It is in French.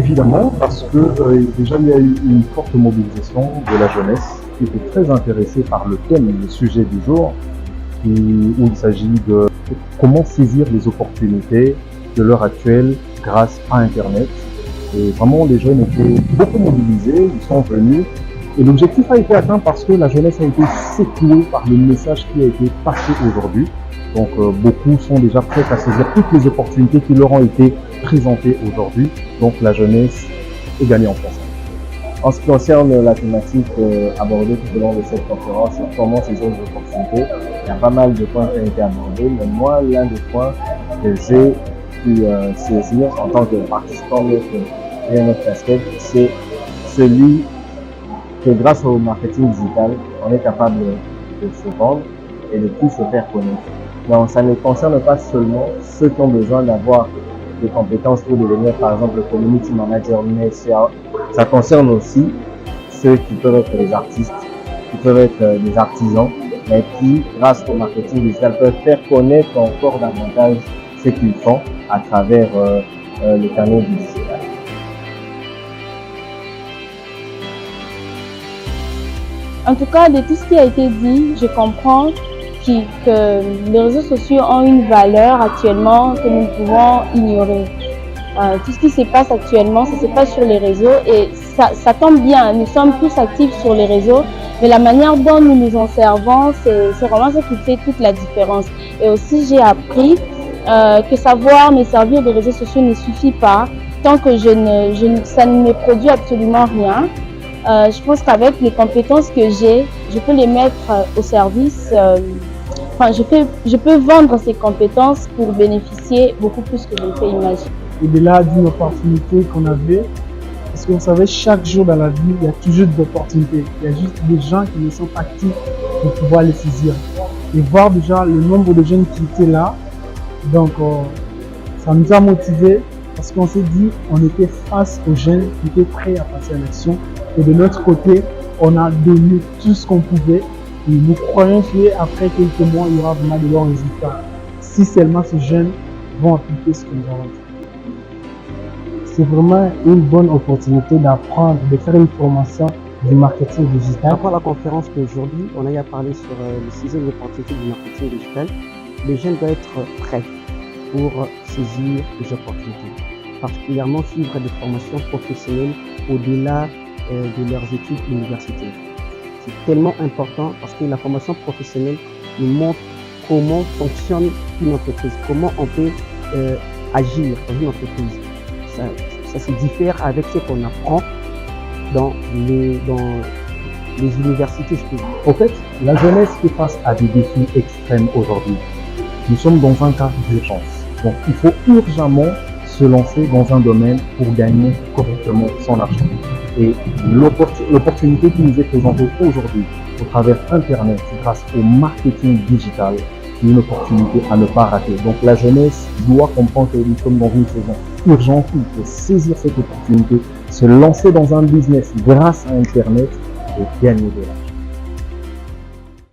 Évidemment, parce que déjà il y a eu une forte mobilisation de la jeunesse qui était très intéressée par le thème, le sujet du jour, où il s'agit de comment saisir les opportunités de l'heure actuelle grâce à Internet. Et vraiment, les jeunes étaient beaucoup mobilisés, ils sont venus. Et l'objectif a été atteint parce que la jeunesse a été secouée par le message qui a été passé aujourd'hui. Donc beaucoup sont déjà prêts à saisir toutes les opportunités qui leur ont été présentées aujourd'hui. Donc la jeunesse est gagnée en place. En ce qui concerne la thématique abordée tout au long de cette conférence, c'est comment saisir les opportunités. Il y a pas mal de points qui ont été abordés, mais moi, l'un des points que j'ai pu saisir en tant que participant, mais que j'ai notre casquette, c'est celui que grâce au marketing digital, on est capable de se vendre et de tout se faire connaître. Donc, ça ne concerne pas seulement ceux qui ont besoin d'avoir des compétences pour devenir, par exemple, le community manager, mais ça concerne aussi ceux qui peuvent être des artistes, qui peuvent être des artisans, mais qui, grâce au marketing digital, peuvent faire connaître encore davantage ce qu'ils font à travers les canaux du digital. En tout cas, de tout ce qui a été dit, je comprends que les réseaux sociaux ont une valeur actuellement que nous pouvons ignorer. Tout ce qui se passe actuellement, ça se passe sur les réseaux et ça tombe bien, nous sommes tous actifs sur les réseaux, mais la manière dont nous nous en servons, c'est vraiment ça qui fait toute la différence. Et aussi, j'ai appris que savoir me servir des réseaux sociaux ne suffit pas tant que ça ne me produit absolument rien. Je pense qu'avec les compétences que j'ai, je peux les mettre au service. Je peux vendre ces compétences pour bénéficier beaucoup plus que je ne peux imaginer. Au-delà d'une opportunité qu'on avait, parce qu'on savait chaque jour dans la vie, il y a toujours des opportunités. Il y a juste des gens qui ne sont pas actifs pour pouvoir les saisir. Et voir déjà le nombre de jeunes qui étaient là, donc ça nous a motivés parce qu'on s'est dit on était face aux jeunes qui étaient prêts à passer à l'action. Et de notre côté, on a donné tout ce qu'on pouvait. Et nous croyons qu'après quelques mois, il y aura vraiment de bons résultats. Si seulement ces jeunes vont appliquer ce que nous avons dit. C'est vraiment une bonne opportunité d'apprendre, de faire une formation du marketing digital. Après la conférence d'aujourd'hui, on a eu à parler sur les 6 opportunités du marketing digital. Les jeunes doivent être prêts pour saisir les opportunités. Particulièrement suivre des formations professionnelles au-delà de leurs études universitaires. C'est tellement important parce que la formation professionnelle nous montre comment fonctionne une entreprise, comment on peut agir dans une entreprise. Ça se diffère avec ce qu'on apprend dans les universités. En fait, la jeunesse fait face à des défis extrêmes aujourd'hui. Nous sommes dans un cas d'urgence. Donc, il faut urgemment se lancer dans un domaine pour gagner correctement son argent. Et l'opportunité qui nous est présentée aujourd'hui au travers Internet, grâce au marketing digital, c'est une opportunité à ne pas rater. Donc la jeunesse doit comprendre que nous sommes dans une saison urgente, il faut saisir cette opportunité, se lancer dans un business grâce à Internet et gagner de l'argent.